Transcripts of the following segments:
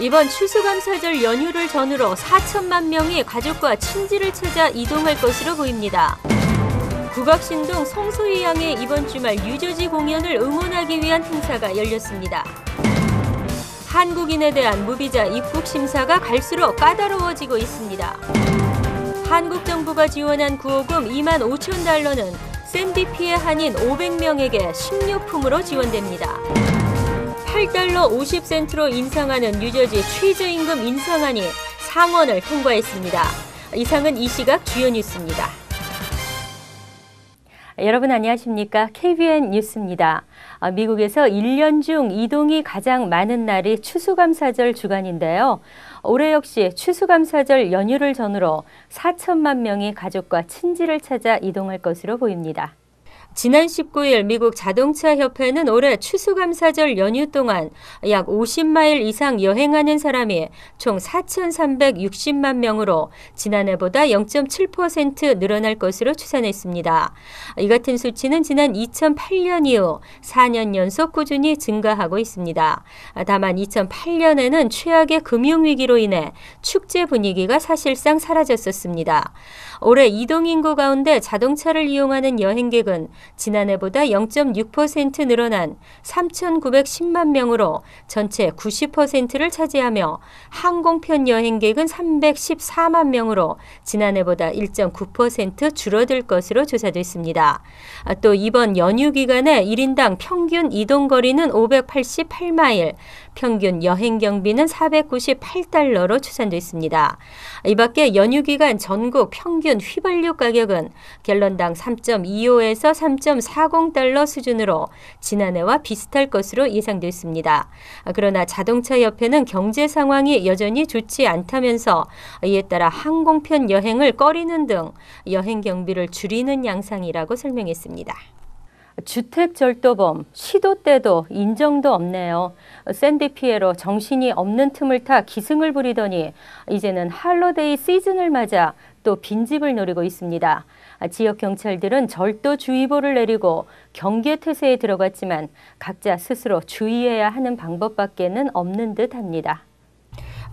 이번 추수감사절 연휴를 전후로 4천만 명이 가족과 친지를 찾아 이동할 것으로 보입니다. 국악신동 송소희 양의 이번 주말 유저지 공연을 응원하기 위한 행사가 열렸습니다. 한국인에 대한 무비자 입국 심사가 갈수록 까다로워지고 있습니다. 한국 정부가 지원한 구호금 2만 5천 달러는 샌디 피해 한인 500명에게 식료품으로 지원됩니다. 8달러 50센트로 인상하는 뉴저지 최저임금 인상안이 상원을 통과했습니다. 이상은 이 시각 주요 뉴스입니다. 여러분 안녕하십니까? KBN 뉴스입니다. 미국에서 1년 중 이동이 가장 많은 날이 추수감사절 주간인데요. 올해 역시 추수감사절 연휴를 전후로 4천만 명이 가족과 친지를 찾아 이동할 것으로 보입니다. 지난 19일 미국 자동차협회는 올해 추수감사절 연휴 동안 약 50마일 이상 여행하는 사람이 총 4,360만 명으로 지난해보다 0.7% 늘어날 것으로 추산했습니다. 이 같은 수치는 지난 2008년 이후 4년 연속 꾸준히 증가하고 있습니다. 다만 2008년에는 최악의 금융위기로 인해 축제 분위기가 사실상 사라졌었습니다. 올해 이동인구 가운데 자동차를 이용하는 여행객은 지난해보다 0.6% 늘어난 3,910만 명으로 전체 90%를 차지하며 항공편 여행객은 314만 명으로 지난해보다 1.9% 줄어들 것으로 조사됐습니다. 또 이번 연휴 기간에 1인당 평균 이동거리는 588마일, 평균 여행 경비는 498달러로 추산됐습니다. 이 밖에 연휴 기간 전국 평균 휘발유 가격은 갤런당 3.25에서 3.40달러 수준으로 지난해와 비슷할 것으로 예상됐습니다. 그러나 자동차협회는 경제 상황이 여전히 좋지 않다면서 이에 따라 항공편 여행을 꺼리는 등 여행 경비를 줄이는 양상이라고 설명했습니다. 주택절도범, 시도 때도 인정도 없네요. 샌디 피해로 정신이 없는 틈을 타 기승을 부리더니 이제는 할로데이 시즌을 맞아 또 빈집을 노리고 있습니다. 지역 경찰들은 절도주의보를 내리고 경계태세에 들어갔지만 각자 스스로 주의해야 하는 방법밖에는 없는 듯합니다.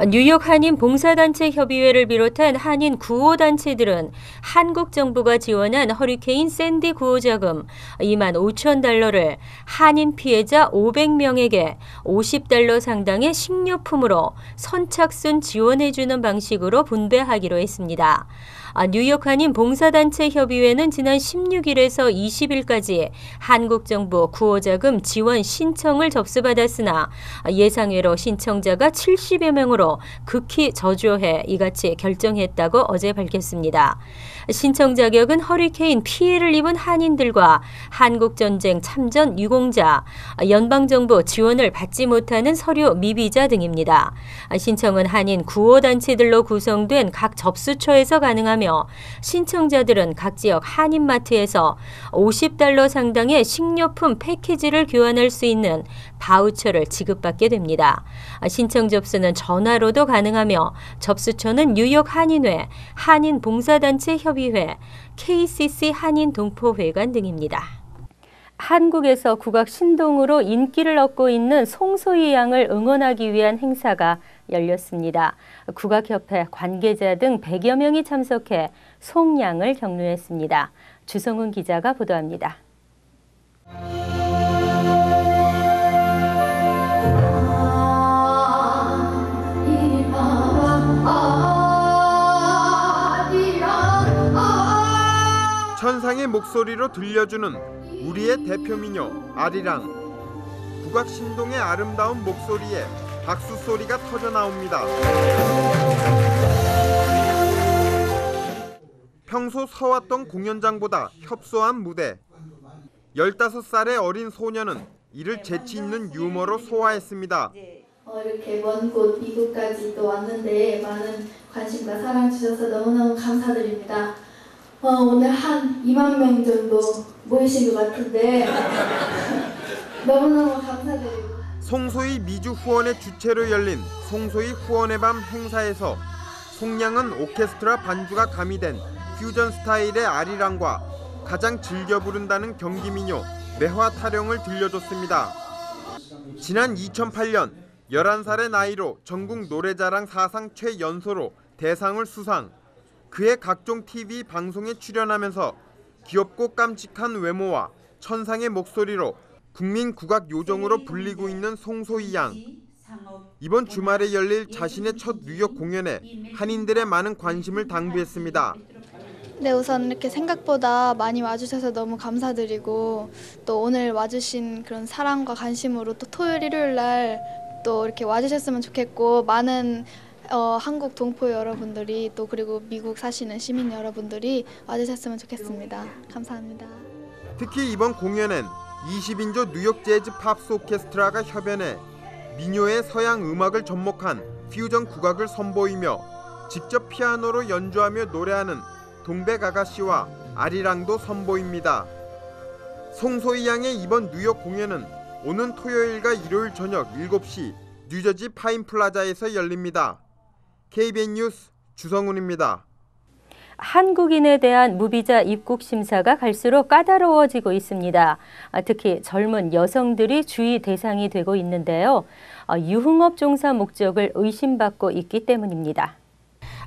뉴욕 한인 봉사단체 협의회를 비롯한 한인 구호단체들은 한국 정부가 지원한 허리케인 샌디 구호자금 2만 5천 달러를 한인 피해자 500명에게 50달러 상당의 식료품으로 선착순 지원해주는 방식으로 분배하기로 했습니다. 뉴욕 한인 봉사단체 협의회는 지난 16일에서 20일까지 한국 정부 구호자금 지원 신청을 접수받았으나 예상외로 신청자가 70여 명으로 극히 저조해 이같이 결정했다고 어제 밝혔습니다. 신청 자격은 허리케인 피해를 입은 한인들과 한국전쟁 참전 유공자, 연방정부 지원을 받지 못하는 서류 미비자 등입니다. 신청은 한인 구호단체들로 구성된 각 접수처에서 가능하며 신청자들은 각 지역 한인마트에서 50달러 상당의 식료품 패키지를 교환할 수 있는 바우처를 지급받게 됩니다. 신청 접수는 전화로도 가능하며 접수처는 뉴욕 한인회, 한인봉사단체 협의회, KCC 한인동포회관 등입니다. 한국에서 국악신동으로 인기를 얻고 있는 송소희 양을 응원하기 위한 행사가 열렸습니다. 국악협회 관계자 등 100여 명이 참석해 송양을 격려했습니다. 주성훈 기자가 보도합니다. 천상의 목소리로 들려주는 우리의 대표 민요 아리랑. 국악신동의 아름다운 목소리에 박수 소리가 터져 나옵니다. 평소 서왔던 공연장보다 협소한 무대. 15살의 어린 소녀는 이를 재치 있는 유머로 소화했습니다. 이렇게 먼 곳 미국까지 또 왔는데 많은 관심과 사랑 주셔서 너무너무 감사드립니다. 오늘 한 2만 명 정도 모이신 것 같은데 너무너무 감사드립니다. 송소희 미주 후원의 주최로 열린 송소희 후원의 밤 행사에서 송양은 오케스트라 반주가 가미된 퓨전 스타일의 아리랑과 가장 즐겨 부른다는 경기민요 매화 타령을 들려줬습니다. 지난 2008년 11살의 나이로 전국 노래자랑 사상 최연소로 대상을 수상. 그의 각종 TV 방송에 출연하면서 귀엽고 깜찍한 외모와 천상의 목소리로 국민 국악 요정으로 불리고 있는 송소희 양. 이번 주말에 열릴 자신의 첫 뉴욕 공연에 한인들의 많은 관심을 당부했습니다. 네, 우선 이렇게 생각보다 많이 와주셔서 너무 감사드리고 또 오늘 와주신 그런 사랑과 관심으로 또 토요일, 일요일 날 또 이렇게 와주셨으면 좋겠고 많은 한국 동포 여러분들이 또 그리고 미국 사시는 시민 여러분들이 와주셨으면 좋겠습니다. 감사합니다. 특히 이번 공연엔 20인조 뉴욕 재즈 팝스 오케스트라가 협연해 민요의 서양 음악을 접목한 퓨전 국악을 선보이며 직접 피아노로 연주하며 노래하는 동백 아가씨와 아리랑도 선보입니다. 송소희 양의 이번 뉴욕 공연은 오는 토요일과 일요일 저녁 7시 뉴저지 파인플라자에서 열립니다. KBN 뉴스 주성훈입니다. 한국인에 대한 무비자 입국 심사가 갈수록 까다로워지고 있습니다. 특히 젊은 여성들이 주의 대상이 되고 있는데요. 유흥업 종사 목적을 의심받고 있기 때문입니다.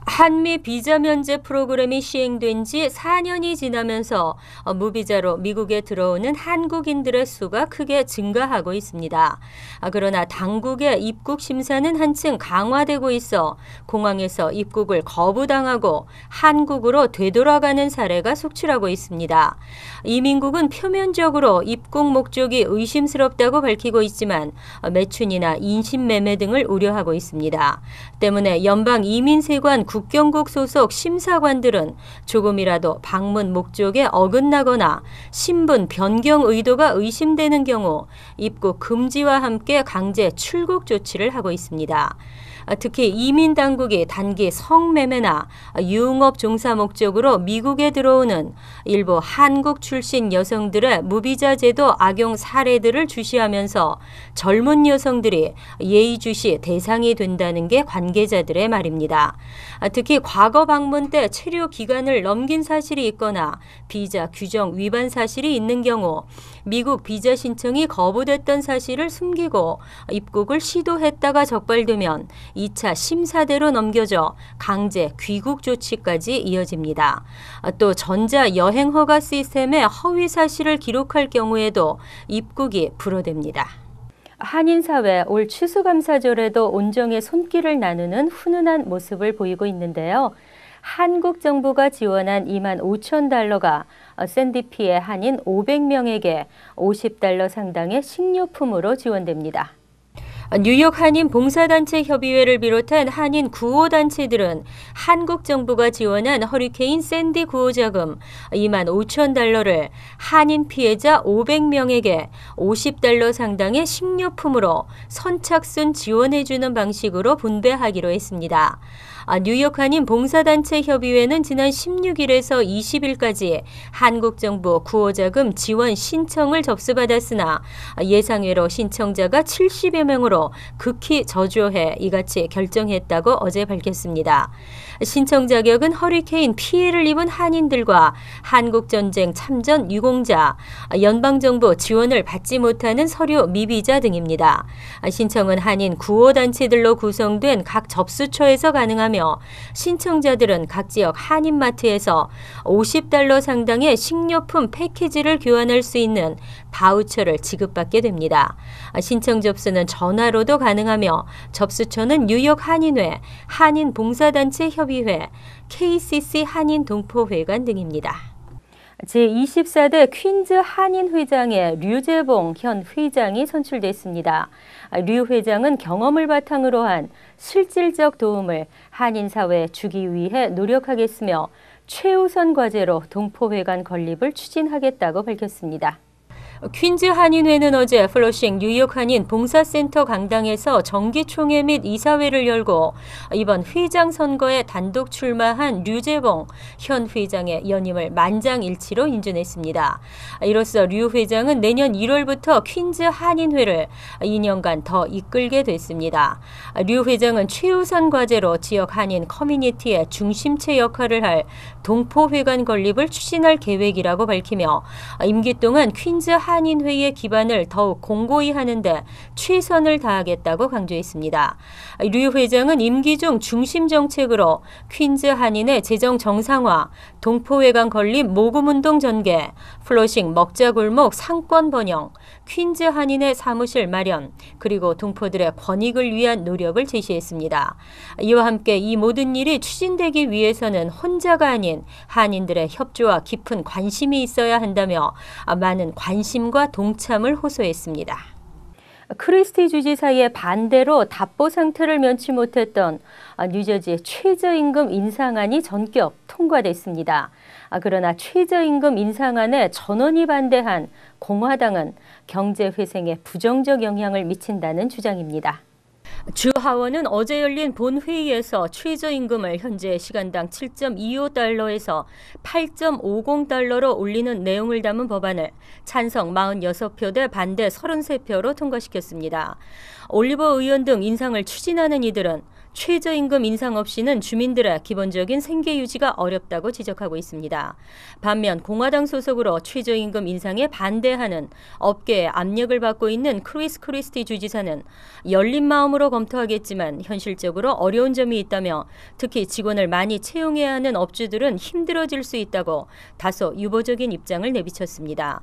한미 비자 면제 프로그램이 시행된 지 4년이 지나면서 무비자로 미국에 들어오는 한국인들의 수가 크게 증가하고 있습니다. 그러나 당국의 입국 심사는 한층 강화되고 있어 공항에서 입국을 거부당하고 한국으로 되돌아가는 사례가 속출하고 있습니다. 이민국은 표면적으로 입국 목적이 의심스럽다고 밝히고 있지만 매춘이나 인신매매 등을 우려하고 있습니다. 때문에 연방 이민세관 국경국 소속 심사관들은 조금이라도 방문 목적에 어긋나거나 신분 변경 의도가 의심되는 경우 입국 금지와 함께 강제 출국 조치를 하고 있습니다. 특히 이민 당국이 단기 성매매나 유흥업 종사 목적으로 미국에 들어오는 일부 한국 출신 여성들의 무비자 제도 악용 사례들을 주시하면서 젊은 여성들이 예의주시 대상이 된다는 게 관계자들의 말입니다. 특히 과거 방문 때 체류 기간을 넘긴 사실이 있거나 비자 규정 위반 사실이 있는 경우 미국 비자 신청이 거부됐던 사실을 숨기고 입국을 시도했다가 적발되면 2차 심사대로 넘겨져 강제 귀국 조치까지 이어집니다. 또 전자 여행 허가 시스템에 허위 사실을 기록할 경우에도 입국이 불허됩니다. 한인사회 올 추수감사절에도 온정의 손길을 나누는 훈훈한 모습을 보이고 있는데요. 한국 정부가 지원한 25,000달러가 샌디피의 한인 500명에게 50달러 상당의 식료품으로 지원됩니다. 뉴욕 한인 봉사단체 협의회를 비롯한 한인 구호단체들은 한국 정부가 지원한 허리케인 샌디 구호자금 25,000달러를 한인 피해자 500명에게 50달러 상당의 식료품으로 선착순 지원해주는 방식으로 분배하기로 했습니다. 뉴욕 한인 봉사단체 협의회는 지난 16일에서 20일까지 한국 정부 구호자금 지원 신청을 접수받았으나 예상외로 신청자가 70여 명으로 극히 저조해 이같이 결정했다고 어제 밝혔습니다. 신청 자격은 허리케인 피해를 입은 한인들과 한국전쟁 참전 유공자, 연방정부 지원을 받지 못하는 서류 미비자 등입니다. 신청은 한인 구호단체들로 구성된 각 접수처에서 가능하며 신청자들은 각 지역 한인마트에서 50달러 상당의 식료품 패키지를 교환할 수 있는 바우처를 지급받게 됩니다. 신청 접수는 전화로도 가능하며 접수처는 뉴욕 한인회, 한인봉사단체 협의회, KCC 한인동포회관 등입니다. 제24대 퀸즈 한인회장의 류재봉 현 회장이 선출됐습니다. 류 회장은 경험을 바탕으로 한 실질적 도움을 한인사회에 주기 위해 노력하겠으며 최우선 과제로 동포회관 건립을 추진하겠다고 밝혔습니다. 퀸즈 한인회는 어제 플러싱 뉴욕 한인 봉사센터 강당에서 정기총회 및 이사회를 열고 이번 회장 선거에 단독 출마한 류재봉 현 회장의 연임을 만장일치로 인준했습니다. 이로써 류 회장은 내년 1월부터 퀸즈 한인회를 2년간 더 이끌게 됐습니다. 류 회장은 최우선 과제로 지역 한인 커뮤니티의 중심체 역할을 할 동포회관 건립을 추진할 계획이라고 밝히며 임기 동안 퀸즈 한인회의의 기반을 더욱 공고히 하는데 최선을 다하겠다고 강조했습니다. 류 회장은 임기 중 중심 정책으로 퀸즈 한인의 재정 정상화, 동포회관 건립 모금운동 전개, 플러싱 먹자골목 상권 번영, 퀸즈 한인의 사무실 마련, 그리고 동포들의 권익을 위한 노력을 제시했습니다. 이와 함께 이 모든 일이 추진되기 위해서는 혼자가 아닌 한인들의 협조와 깊은 관심이 있어야 한다며 많은 관심과 동참을 호소했습니다. 크리스티 주지사의 반대로 답보 상태를 면치 못했던 뉴저지 최저임금 인상안이 전격 통과됐습니다. 그러나 최저임금 인상안에 전원이 반대한 공화당은 경제 회생에 부정적 영향을 미친다는 주장입니다. 주 하원은 어제 열린 본회의에서 최저임금을 현재 시간당 7.25달러에서 8.50달러로 올리는 내용을 담은 법안을 찬성 46표 대 반대 33표로 통과시켰습니다. 올리버 의원 등 인상을 추진하는 이들은 최저임금 인상 없이는 주민들의 기본적인 생계 유지가 어렵다고 지적하고 있습니다. 반면 공화당 소속으로 최저임금 인상에 반대하는 업계의 압력을 받고 있는 크리스티 주지사는 열린 마음으로 검토하겠지만 현실적으로 어려운 점이 있다며 특히 직원을 많이 채용해야 하는 업주들은 힘들어질 수 있다고 다소 유보적인 입장을 내비쳤습니다.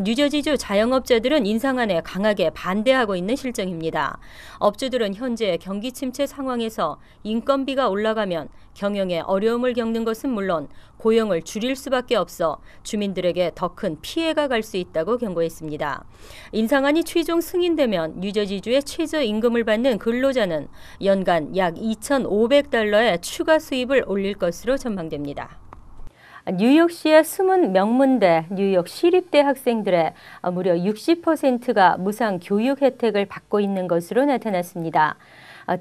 뉴저지주 자영업자들은 인상안에 강하게 반대하고 있는 실정입니다. 업주들은 현재 경기 침체 상황에서 인건비가 올라가면 경영에 어려움을 겪는 것은 물론 고용을 줄일 수밖에 없어 주민들에게 더 큰 피해가 갈 수 있다고 경고했습니다. 인상안이 최종 승인되면 뉴저지주의 최저임금을 받는 근로자는 연간 약 2,500달러의 추가 수입을 올릴 것으로 전망됩니다. 뉴욕시의 숨은 명문대 뉴욕 시립대 학생들의 무려 60%가 무상 교육 혜택을 받고 있는 것으로 나타났습니다.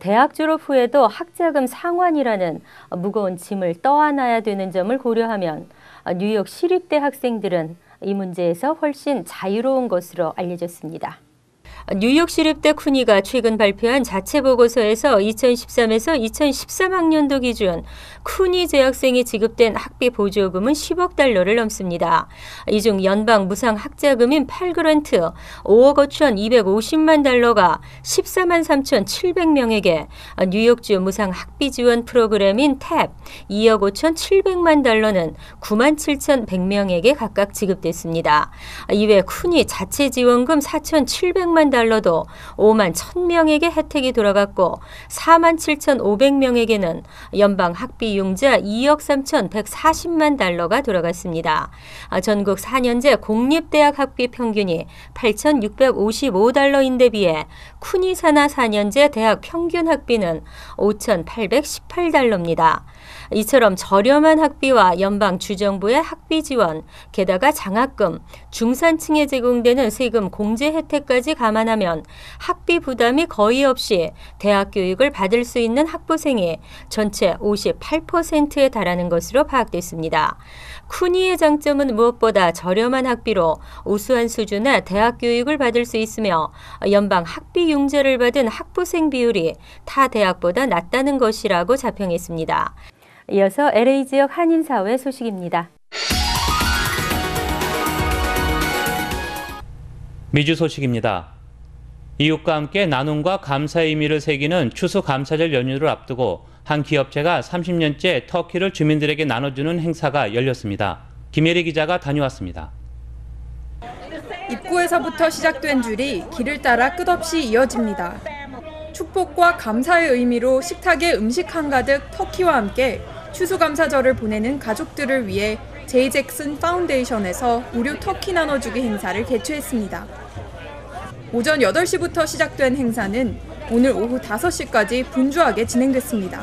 대학 졸업 후에도 학자금 상환이라는 무거운 짐을 떠안아야 되는 점을 고려하면 뉴욕 시립대 학생들은 이 문제에서 훨씬 자유로운 것으로 알려졌습니다. 뉴욕 시립대 쿠니가 최근 발표한 자체 보고서에서 2013에서 2013학년도 기준 쿠니 재학생이 지급된 학비 보조금은 10억 달러를 넘습니다. 이 중 연방 무상 학자금인 8그랜트 5억 5,250만 달러가 14만 3,700명에게, 뉴욕주 무상 학비 지원 프로그램인 탭 2억 5,700만 달러는 9만 7,100명에게 각각 지급됐습니다. 이외 쿠니 자체 지원금 4,700만 달러도 5만 1,000명에게 혜택이 돌아갔고 4만 7,500명에게는 연방 학비 융자 2억 3,140만 달러가 돌아갔습니다. 전국 4년제 공립대학 학비 평균이 8,655달러인데 비해 쿠니 산하 4년제 대학 평균 학비는 5,818달러입니다. 이처럼 저렴한 학비와 연방 주정부의 학비 지원, 게다가 장학금, 중산층에 제공되는 세금 공제 혜택까지 감안하면 학비 부담이 거의 없이 대학 교육을 받을 수 있는 학부생이 전체 58%에 달하는 것으로 파악됐습니다. 쿠니의 장점은 무엇보다 저렴한 학비로 우수한 수준의 대학 교육을 받을 수 있으며 연방 학비 융자를 받은 학부생 비율이 타 대학보다 낮다는 것이라고 자평했습니다. 이어서 LA 지역 한인사회 소식입니다. 미주 소식입니다. 이웃과 함께 나눔과 감사의 의미를 새기는 추수감사절 연휴를 앞두고 한 기업체가 30년째 터키를 주민들에게 나눠주는 행사가 열렸습니다. 김예리 기자가 다녀왔습니다. 입구에서부터 시작된 줄이 길을 따라 끝없이 이어집니다. 축복과 감사의 의미로 식탁에 음식 한가득 터키와 함께 추수감사절을 보내는 가족들을 위해 제이 잭슨 파운데이션에서 무료 터키 나눠주기 행사를 개최했습니다. 오전 8시부터 시작된 행사는 오늘 오후 5시까지 분주하게 진행됐습니다.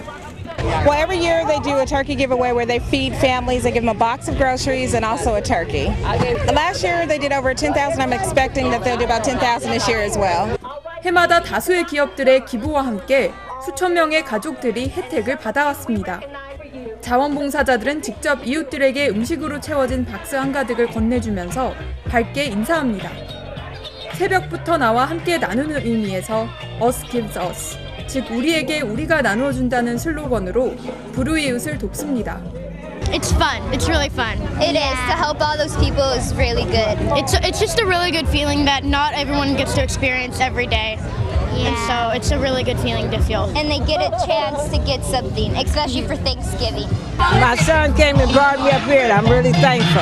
Well, every year they do a turkey giveaway where they feed families. They give them a box of groceries and also a turkey. Last year they did over 10,000. I'm expecting that they'll do about 10,000 this year as well. 해마다 다수의 기업들의 기부와 함께 수천 명의 가족들이 혜택을 받아왔습니다. 자원봉사자들은 직접 이웃들에게 음식으로 채워진 박스 한가득을 건네주면서 밝게 인사합니다. 새벽부터 나와 함께 나누는 의미에서 Us gives us, 즉 우리에게 우리가 나누어준다는 슬로건으로 불우이웃을 돕습니다. It's fun. It's really fun. It is. To help all those people is really good. It's just a really good feeling that not everyone gets to experience every day. And so it's a really good feeling to feel. And they get a chance to get something, especially for Thanksgiving. My son came and brought me up here, and I'm really thankful.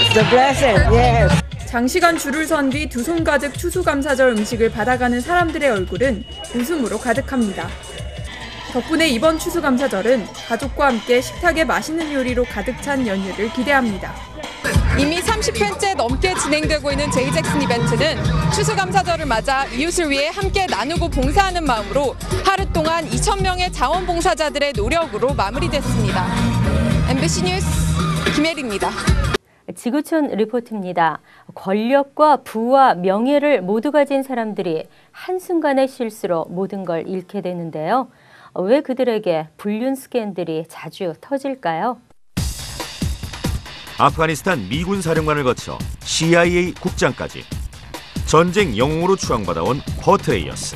It's a blessing, yes. 장시간 줄을 선 뒤 두 손 가득 추수감사절 음식을 받아가는 사람들의 얼굴은 웃음으로 가득합니다. 덕분에 이번 추수감사절은 가족과 함께 식탁에 맛있는 요리로 가득 찬 연휴를 기대합니다. 이미 30회째 넘게 진행되고 있는 제이잭슨 이벤트는 추수감사절을 맞아 이웃을 위해 함께 나누고 봉사하는 마음으로 하루 동안 2,000명의 자원봉사자들의 노력으로 마무리됐습니다. MBC 뉴스 김혜리입니다. 지구촌 리포트입니다. 권력과 부와 명예를 모두 가진 사람들이 한순간의 실수로 모든 걸 잃게 되는데요. 왜 그들에게 불륜 스캔들이 자주 터질까요? 아프가니스탄 미군 사령관을 거쳐 CIA 국장까지 전쟁 영웅으로 추앙받아온 버트레이어스.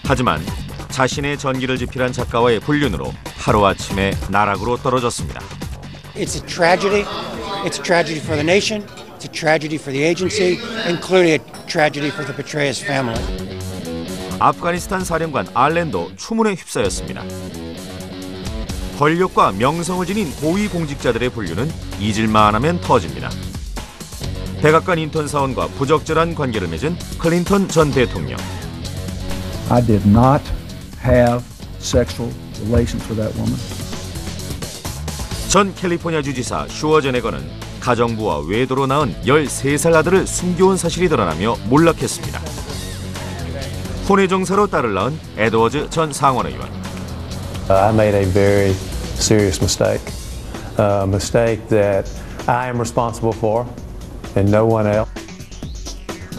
하지만 자신의 전기를 집필한 작가와의 불륜으로 하루아침에 나락으로 떨어졌습니다. It's a tragedy. It's a tragedy for the nation. It's a tragedy for the agency, including a tragedy for the Petraeus family. 아프가니스탄 사령관 알렌도 추문에 휩싸였습니다. 권력과 명성을 지닌 고위 공직자들의 분류는 잊을만하면 터집니다. 백악관 인턴 사원과 부적절한 관계를 맺은 클린턴 전 대통령. I did not have sexual relations with that woman. 전 캘리포니아 주지사 슈워제네거는 가정부와 외도로 낳은 13살 아들을 숨겨온 사실이 드러나며 몰락했습니다. 혼외 정사로 딸을 낳은 에드워즈 전 상원의원. I made a very serious mistake, a mistake that I am responsible for, and no one else.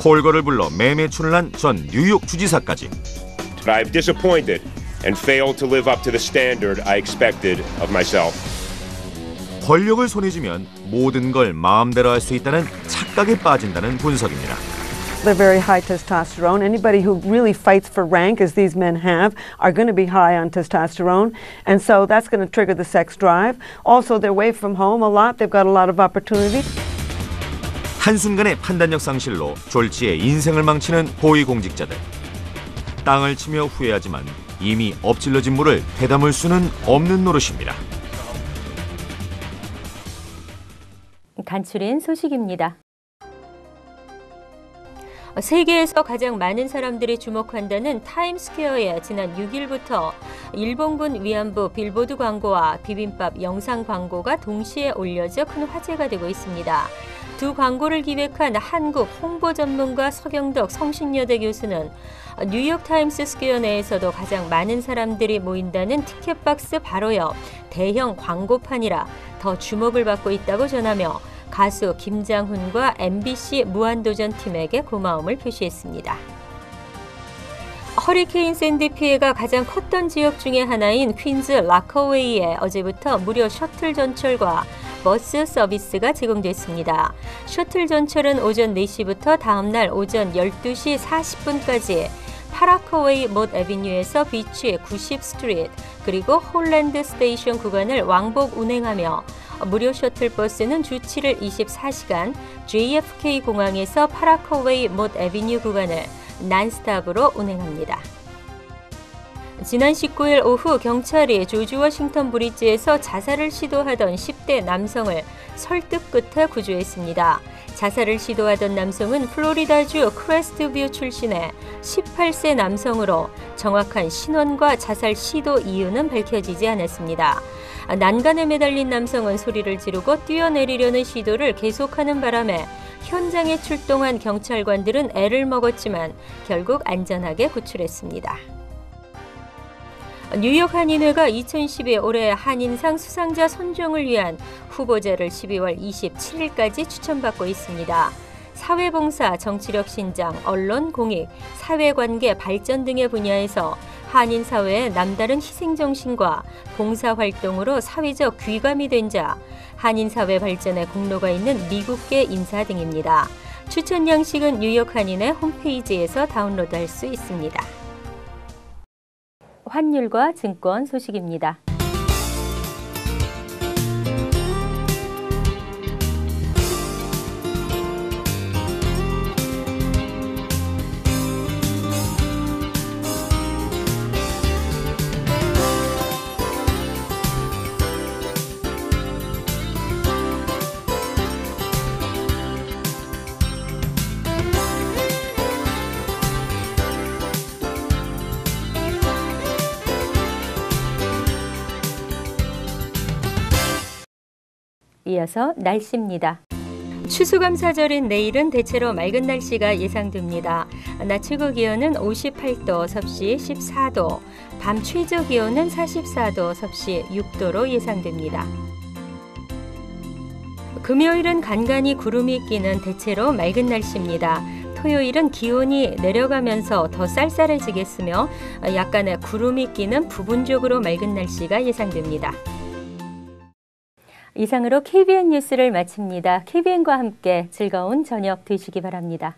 콜거를 불러 매매춘을 한 전 뉴욕 주지사까지. I've disappointed and failed to live up to the standard I expected of myself. 권력을 손에 쥐면 모든 걸 마음대로 할 수 있다는 착각에 빠진다는 분석입니다. They're very high testosterone. Anybody who really fights for rank, as these men have, are going to be high on testosterone. And so that's going to trigger the sex drive. Also, they're away from home a lot. They've got a lot of opportunity. 한순간의 판단력 상실로 졸지에 인생을 망치는 고위공직자들. 땅을 치며 후회하지만 이미 엎질러진 물을 되담을 수는 없는 노릇입니다. 간추린 소식입니다. 세계에서 가장 많은 사람들이 주목한다는 타임스퀘어에 지난 6일부터 일본군 위안부 빌보드 광고와 비빔밥 영상 광고가 동시에 올려져 큰 화제가 되고 있습니다. 두 광고를 기획한 한국 홍보 전문가 서경덕 성신여대 교수는 뉴욕타임스 스퀘어 내에서도 가장 많은 사람들이 모인다는 티켓박스 바로 옆 대형 광고판이라 더 주목을 받고 있다고 전하며 가수 김장훈과 MBC 무한도전 팀에게 고마움을 표시했습니다. 허리케인 샌디 피해가 가장 컸던 지역 중에 하나인 퀸즈 라커웨이에 어제부터 무료 셔틀 전철과 버스 서비스가 제공됐습니다. 셔틀 전철은 오전 4시부터 다음날 오전 12시 40분까지 파라커웨이 못 애비뉴에서 비치 90 스트리트 그리고 홀랜드 스테이션 구간을 왕복 운행하며 무료 셔틀버스는 주 7일 24시간 JFK 공항에서 파라커웨이 못 애비뉴 구간을 난스탑으로 운행합니다. 지난 19일 오후 경찰이 조지 워싱턴 브리지에서 자살을 시도하던 10대 남성을 설득 끝에 구조했습니다. 자살을 시도하던 남성은 플로리다주 크레스트뷰 출신의 18세 남성으로 정확한 신원과 자살 시도 이유는 밝혀지지 않았습니다. 난간에 매달린 남성은 소리를 지르고 뛰어내리려는 시도를 계속하는 바람에 현장에 출동한 경찰관들은 애를 먹었지만 결국 안전하게 구출했습니다. 뉴욕 한인회가 2012 올해 한인상 수상자 선정을 위한 후보자를 12월 27일까지 추천받고 있습니다. 사회봉사, 정치력 신장, 언론, 공익, 사회관계 발전 등의 분야에서 한인 사회의 남다른 희생정신과 봉사활동으로 사회적 귀감이 된 자, 한인 사회 발전에 공로가 있는 미국계 인사 등입니다. 추천 양식은 뉴욕 한인회 홈페이지에서 다운로드할 수 있습니다. 환율과 증권 소식입니다. 이어서 날씨입니다. 추수감사절인 내일은 대체로 맑은 날씨가 예상됩니다. 낮 최고 기온은 58도, 섭씨 14도, 밤 최저 기온은 44도, 섭씨 6도로 예상됩니다. 금요일은 간간히 구름이 끼는 대체로 맑은 날씨입니다. 토요일은 기온이 내려가면서 더 쌀쌀해지겠으며 약간의 구름이 끼는 부분적으로 맑은 날씨가 예상됩니다. 이상으로 KBN 뉴스를 마칩니다. KBN과 함께 즐거운 저녁 되시기 바랍니다.